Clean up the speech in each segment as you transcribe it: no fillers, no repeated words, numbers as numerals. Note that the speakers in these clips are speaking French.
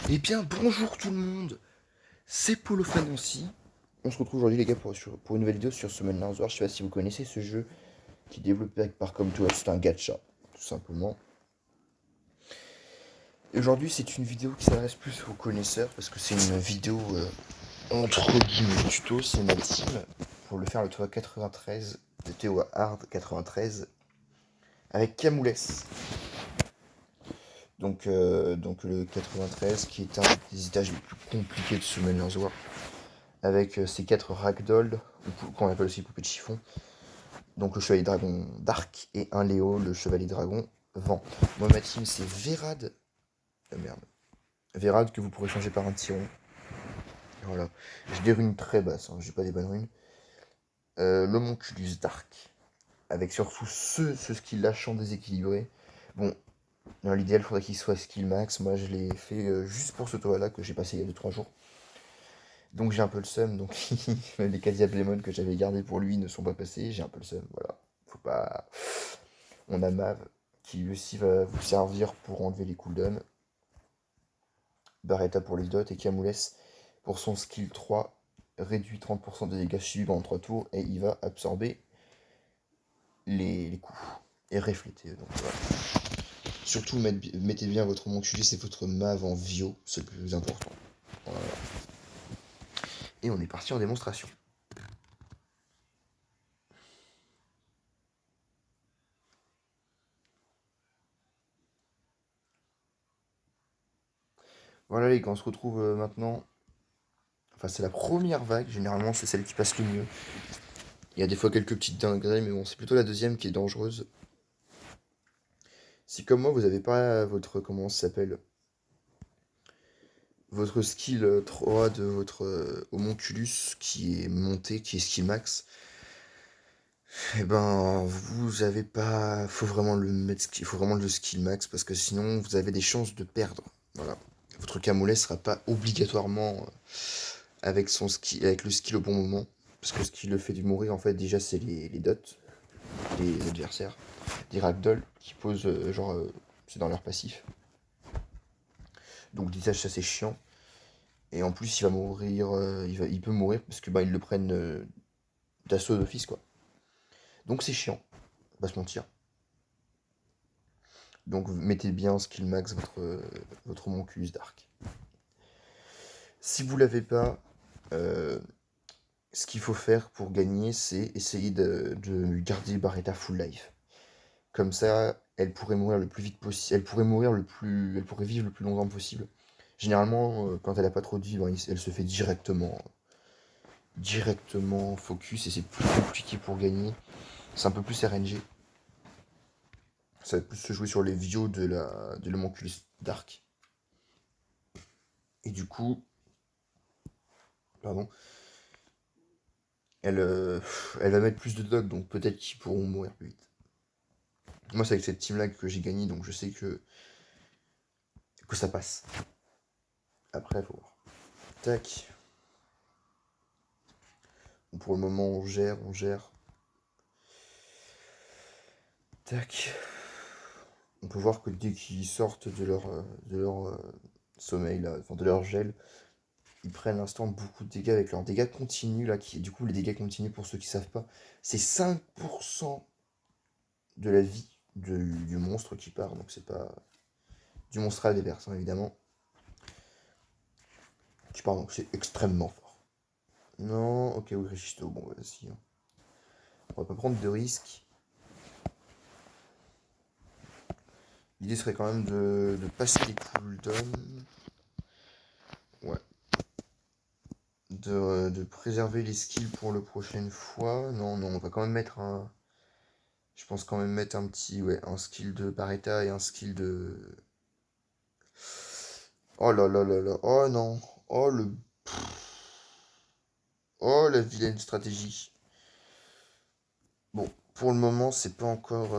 Eh bien, bonjour tout le monde, c'est Polo Fanancy. On se retrouve aujourd'hui, les gars, pour une nouvelle vidéo sur Summoners War. Je sais pas si vous connaissez ce jeu qui est développé par Comme Toi, c'est un gacha, tout simplement. Et aujourd'hui, c'est une vidéo qui s'adresse plus aux connaisseurs parce que c'est une vidéo entre guillemets tuto. C'est ma team pour le faire le tour 93 de Théo Hard 93 avec Camoules. Donc le 93 qui est un des étages les plus compliqués de Summoners War, avec ses 4 ragdoll, qu'on appelle aussi poupée de chiffon. Donc le chevalier dragon Dark et un Léo, le chevalier dragon Vent. Moi, ma team, c'est Vérad. Merde. Vérad que vous pourrez changer par un Tyron. Voilà. J'ai des runes très basses, hein, j'ai pas des bonnes runes. L'Homonculus Dark. Avec surtout ce skill-là, champ déséquilibré. Bon, dans l'idéal, il faudrait qu'il soit skill max. Moi, je l'ai fait juste pour ce toit-là que j'ai passé il y a 2-3 jours. Donc j'ai un peu le seum, donc les Casiablemon que j'avais gardés pour lui ne sont pas passés, j'ai un peu le seum, voilà. Faut pas. On a Mav qui lui aussi va vous servir pour enlever les cooldowns. Barretta pour les dots et Camoules pour son skill 3 réduit 30% des dégâts subis pendant 3 tours et il va absorber les coups et refléter. Donc voilà. Surtout mettez bien votre Homunculus et votre Mav en Vio, c'est le plus important. Voilà. Et on est parti en démonstration. Voilà les gars, on se retrouve maintenant. Enfin, c'est la première vague, généralement c'est celle qui passe le mieux. Il y a des fois quelques petites dingueries, mais bon, c'est plutôt la deuxième qui est dangereuse. Si comme moi, vous n'avez pas votre, comment ça s'appelle, votre skill 3 de votre homunculus qui est monté, qui est skill max, et ben vous avez pas, faut vraiment le mettre, il faut vraiment le skill max parce que sinon vous avez des chances de perdre. Voilà, votre camoulet sera pas obligatoirement avec son skill, avec le skill au bon moment, parce que ce qui le fait du mourir en fait déjà c'est les dots, les adversaires, des ragdoll qui posent c'est dans leur passif. Donc déjà ça c'est chiant. Et en plus il va mourir, il peut mourir parce que bah ils le prennent d'assaut d'office quoi. Donc c'est chiant, on va pas se mentir. Donc mettez bien skill max votre Homunculus Dark. Si vous l'avez pas, euh, ce qu'il faut faire pour gagner, c'est essayer de garder Barretta full life. Comme ça, elle pourrait mourir le plus vite possible. Elle pourrait vivre le plus longtemps possible. Généralement, quand elle a pas trop de vie, ben, elle se fait directement focus et c'est plus compliqué pour gagner. C'est un peu plus RNG. Ça va plus se jouer sur les vios de l'Homunculus Dark. Et du coup, pardon, elle, euh, elle va mettre plus de dogs, donc peut-être qu'ils pourront mourir plus vite. Moi, c'est avec cette team-là que j'ai gagné, donc je sais que ça passe. Après, faut voir. Tac. Bon, pour le moment, on gère. Tac. On peut voir que dès qu'ils sortent de leur sommeil, là, enfin de leur gel, ils prennent l'instant beaucoup de dégâts avec leurs dégâts continus, là, du coup, les dégâts continus, pour ceux qui savent pas, c'est 5% de la vie du monstre qui part, donc c'est pas du monstre à la déverse, hein, évidemment. Qui part, donc c'est extrêmement fort. Non, ok, oui, Réchisto, bon, vas-y. Hein. On va pas prendre de risques. L'idée serait quand même de passer les cooldowns. Ouais. De préserver les skills pour la prochaine fois. Non, on va quand même mettre un. Je pense quand même mettre un petit. Ouais, un skill de Barretta et un skill de. Oh là là là là. Oh non. Oh le. Oh la vilaine stratégie. Bon, pour le moment, c'est pas encore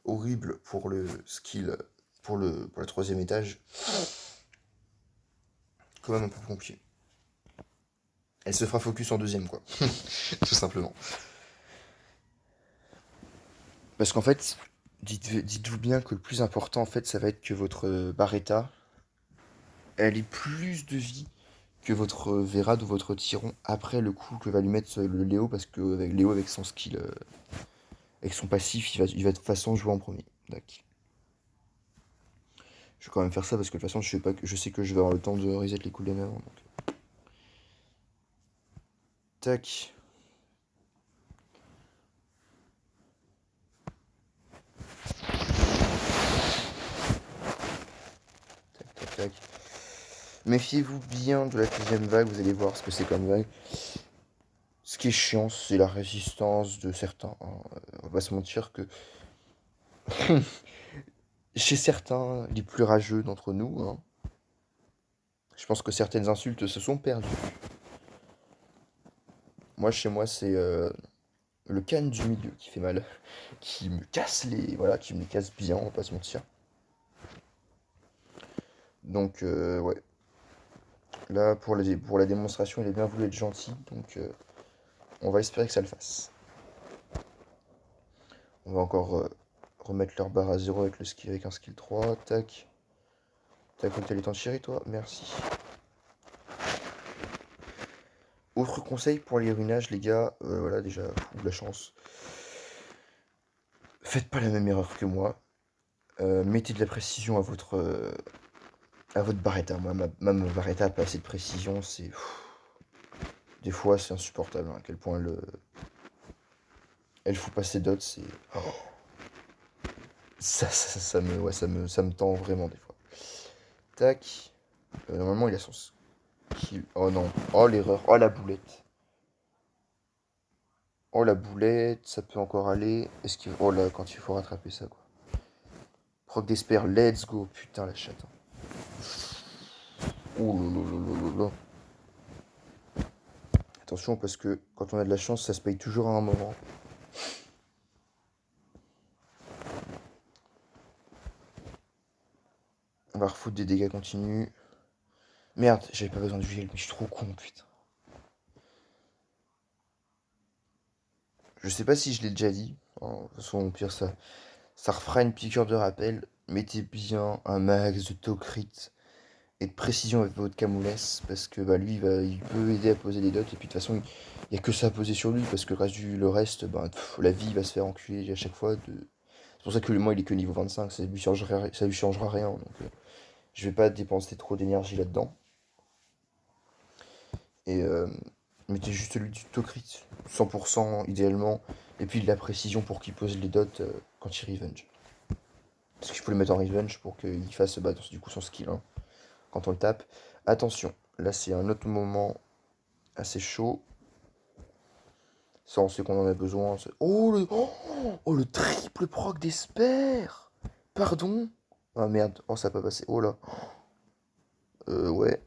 horrible pour le skill. Pour le troisième étage. Quand même un peu pompier. Elle se fera focus en deuxième, quoi. Tout simplement. Parce qu'en fait, dites-vous bien que le plus important, en fait, ça va être que votre Barretta elle ait plus de vie que votre Vérad ou votre Tyron après le coup que va lui mettre le Léo, parce que avec Léo, avec son skill, avec son passif, il va de toute façon jouer en premier. Tac. Je vais quand même faire ça parce que de toute façon, je sais que je vais avoir le temps de reset les cooldowns avant. Donc. Tac. Tac, tac, tac. Méfiez-vous bien de la deuxième vague, vous allez voir ce que c'est comme vague. Ce qui est chiant, c'est la résistance de certains, hein. On va pas se mentir que chez certains, les plus rageux d'entre nous, hein, je pense que certaines insultes se sont perdues. Moi, chez moi, c'est le canne du milieu qui fait mal, qui me casse voilà, qui me les casse bien, on va pas se mentir. Donc, ouais. Là, pour la démonstration, il a bien voulu être gentil, donc on va espérer que ça le fasse. On va encore remettre leur barre à 0 avec, avec un skill 3. Tac. T'as cru que t'allais t'en tirer, toi? Merci. Autre conseil pour les ruinages, les gars, voilà, déjà, ou de la chance. Faites pas la même erreur que moi. Mettez de la précision à votre Barretta. Moi, ma Barretta a pas assez de précision, c'est... Des fois, c'est insupportable, hein, à quel point elle fout pas ses dots, c'est... Oh. Ça me tend vraiment, des fois. Tac. Normalement, il a son skill. Oh non. Oh, l'erreur. Oh, la boulette. Oh, la boulette, ça peut encore aller. Est-ce qu'il... Oh là, quand il faut rattraper ça, quoi. Proc d'Esper, let's go. Putain, la chatte. Oh là là là là là. Attention, parce que quand on a de la chance, ça se paye toujours à un moment. On va refoutre des dégâts continus. Merde, j'avais pas besoin de gel, mais je suis trop con, putain. Je sais pas si je l'ai déjà dit. De toute façon, au pire, ça refera une piqûre de rappel. Mettez bien un max de Tocrit et de précision avec votre Camoules, parce que bah, lui, il peut aider à poser des dots, et puis de toute façon, il n'y a que ça à poser sur lui, parce que le reste, bah, la vie va se faire enculer à chaque fois. C'est pour ça que moi, il est que niveau 25, ça lui changera rien, donc je vais pas dépenser trop d'énergie là-dedans. Et mettez juste lui du Tocrit, 100% idéalement, et puis de la précision pour qu'il pose les dots quand il revenge. Parce qu'il faut le mettre en revenge pour qu'il fasse bah, du coup son skill, hein, quand on le tape. Attention, là c'est un autre moment assez chaud. Ça, on sait qu'on en a besoin. Oh, le triple proc d'Esper. Pardon. Ah merde, oh ça peut passer. Oh là. Ouais.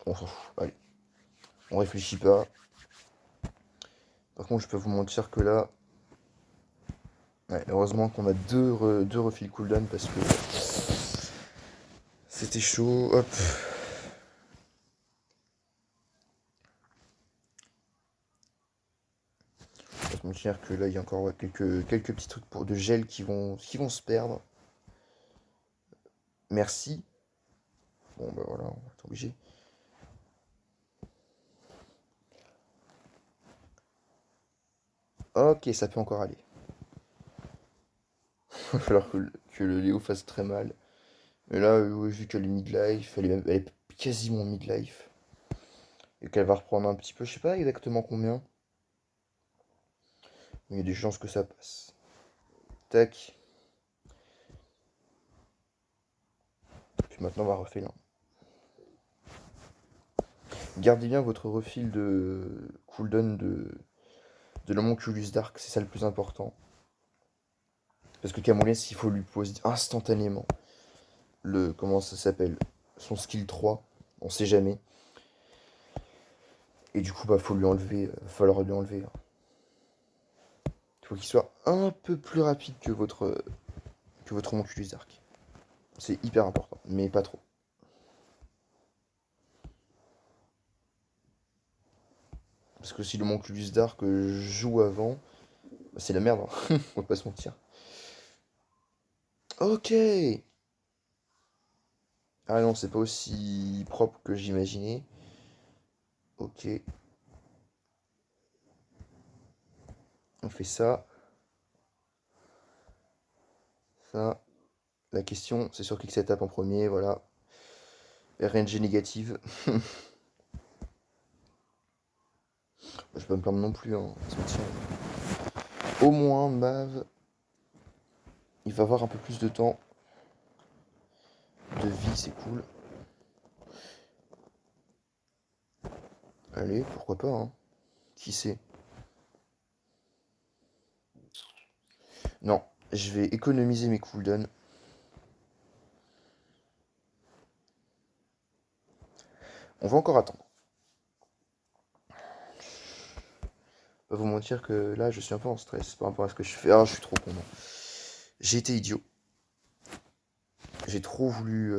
On s'en fout. Allez. On réfléchit pas. Par contre, je peux vous mentir que là... Ouais, heureusement qu'on a deux refills cooldown parce que... C'était chaud. Hop. Je vais pas se mentir que là, il y a encore ouais, quelques petits trucs de gel qui vont se perdre. Merci. Bon, bah voilà, on va être obligé. Ok, ça peut encore aller. Il va falloir que le Léo fasse très mal. Mais là, vu qu'elle est midlife, elle est quasiment midlife. Et qu'elle va reprendre un petit peu, je sais pas exactement combien. Mais il y a des chances que ça passe. Tac. Puis maintenant, on va refaire là. Gardez bien votre refil de cooldown de l'homonculus Dark, c'est ça le plus important. Parce que Camoules, il faut lui poser instantanément comment ça s'appelle, son skill 3, on sait jamais. Et du coup, bah, faut lui enlever, falloir lui enlever. Hein. Il faut qu'il soit un peu plus rapide que votre homonculus Dark. C'est hyper important, mais pas trop. Parce que si le homonculus Dark joue avant, bah, c'est la merde, hein. On va pas se mentir. Ok. Ah non, c'est pas aussi propre que j'imaginais. Ok, on fait ça. Ça. La question, c'est sur click setup en premier, voilà. RNG négative. Je vais pas me plaindre non plus, hein. Au moins, Mav, il va avoir un peu plus de temps de vie, c'est cool. Allez, pourquoi pas, hein. Qui sait? Non, je vais économiser mes cooldowns. On va encore attendre. Pas vous mentir que là, je suis un peu en stress par rapport à ce que je fais. Ah, je suis trop content. J'ai été idiot. J'ai trop voulu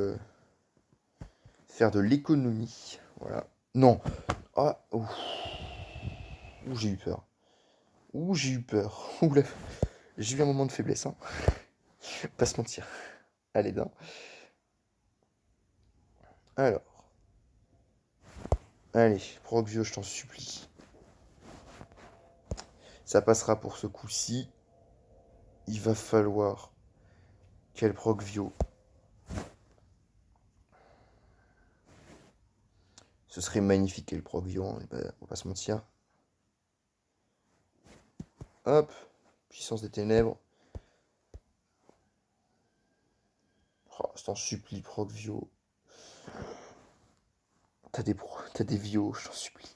faire de l'économie. Voilà. Non. Ah, ouf. Ouh, j'ai eu peur. Ouh, j'ai eu peur. Ouh, là. J'ai eu un moment de faiblesse, hein. Pas se mentir. Allez, non. Alors. Allez, Proxio, je t'en supplie. Ça passera pour ce coup-ci. Il va falloir quel Procvio. Ce serait magnifique quel Procvio, hein, on va pas se mentir. Hop, puissance des ténèbres. Oh, je t'en supplie, Procvio. T'as des vios, je t'en supplie.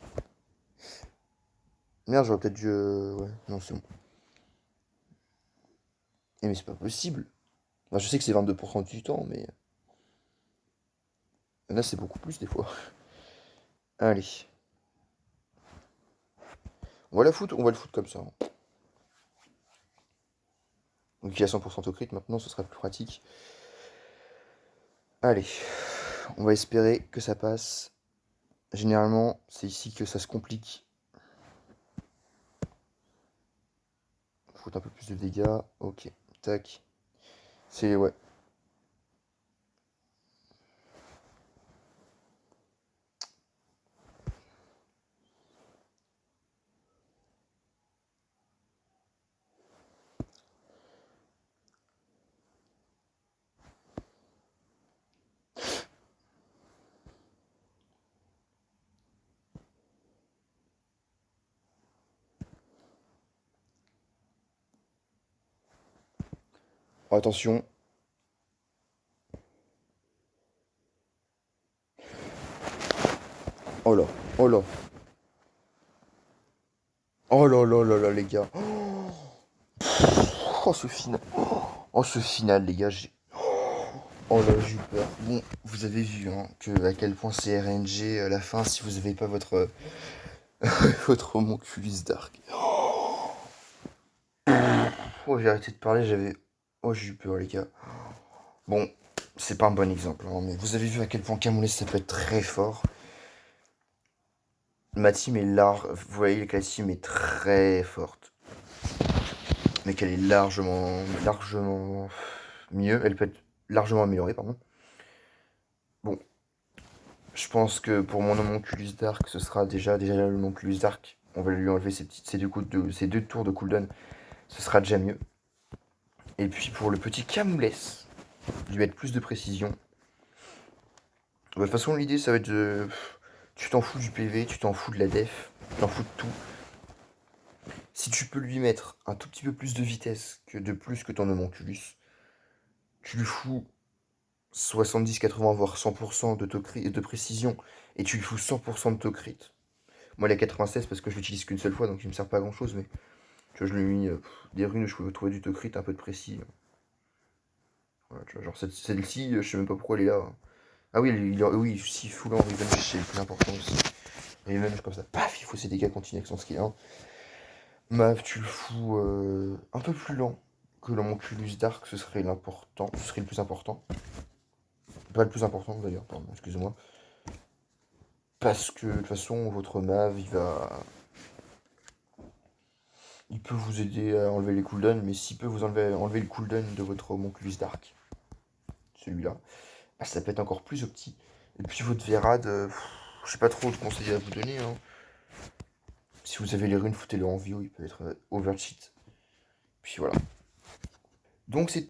Merde, j'aurais peut-être dû... Ouais, non, c'est bon. Eh, mais c'est pas possible. Enfin, je sais que c'est 22% du temps, mais... Là, c'est beaucoup plus, des fois. Allez. On va le foutre comme ça, hein. Donc il y a 100% au crit, maintenant, ce sera plus pratique. Allez. On va espérer que ça passe. Généralement, c'est ici que ça se complique. Faut un peu plus de dégâts. Ok. Tac. C'est... Ouais. Oh, attention. Oh là. Oh là. Oh là là là là, les gars. Oh, ce final. Oh, ce final, les gars. Oh là, j'ai eu peur. Bon, vous avez vu hein, à quel point c'est RNG à la fin si vous n'avez pas votre, votre homonculus dark. Oh, j'ai arrêté de parler, j'avais... Oh, j'ai eu peur, les gars. Bon, c'est pas un bon exemple, hein, mais vous avez vu à quel point Camoulet ça peut être très fort. Ma team est large, vous voyez que la team est très forte. Mais qu'elle est largement mieux, elle peut être largement améliorée, pardon. Bon, je pense que pour mon homonculus dark, ce sera déjà l'homonculus dark. On va lui enlever ces deux tours de cooldown, ce sera déjà mieux. Et puis pour le petit Camoulet, lui mettre plus de précision. De toute façon, l'idée, ça va être de... Tu t'en fous du PV, tu t'en fous de la def, tu t'en fous de tout. Si tu peux lui mettre un tout petit peu plus de vitesse de plus que ton homonculus, tu lui fous 70, 80, voire 100% de précision, et tu lui fous 100% de taux crit. Moi, la 96, parce que je l'utilise qu'une seule fois, donc il me sert pas à grand chose, mais tu vois, je lui ai mis des runes où je pouvais trouver du taux crit, un peu de précis. Voilà, tu vois, genre celle-ci, je sais même pas pourquoi elle est là. Ah oui, oui, si full en revenge, c'est le plus important aussi. Revenge comme ça, paf, il faut ses dégâts continus avec son skill 1. Mav, tu le fous un peu plus lent que l'homonculus dark, ce serait l'important, ce serait le plus important. Pas le plus important d'ailleurs, pardon, excusez-moi. Parce que de toute façon, votre Mav, il peut vous aider à enlever les cooldowns, mais s'il peut vous enlever le cooldown de votre homonculus dark, celui-là, ça peut être encore plus opti. Et puis votre Vérad, je sais pas trop de conseils à vous donner, hein. Si vous avez les runes, foutez-le en Vio, il peut être overcheat. Puis voilà. Donc c'est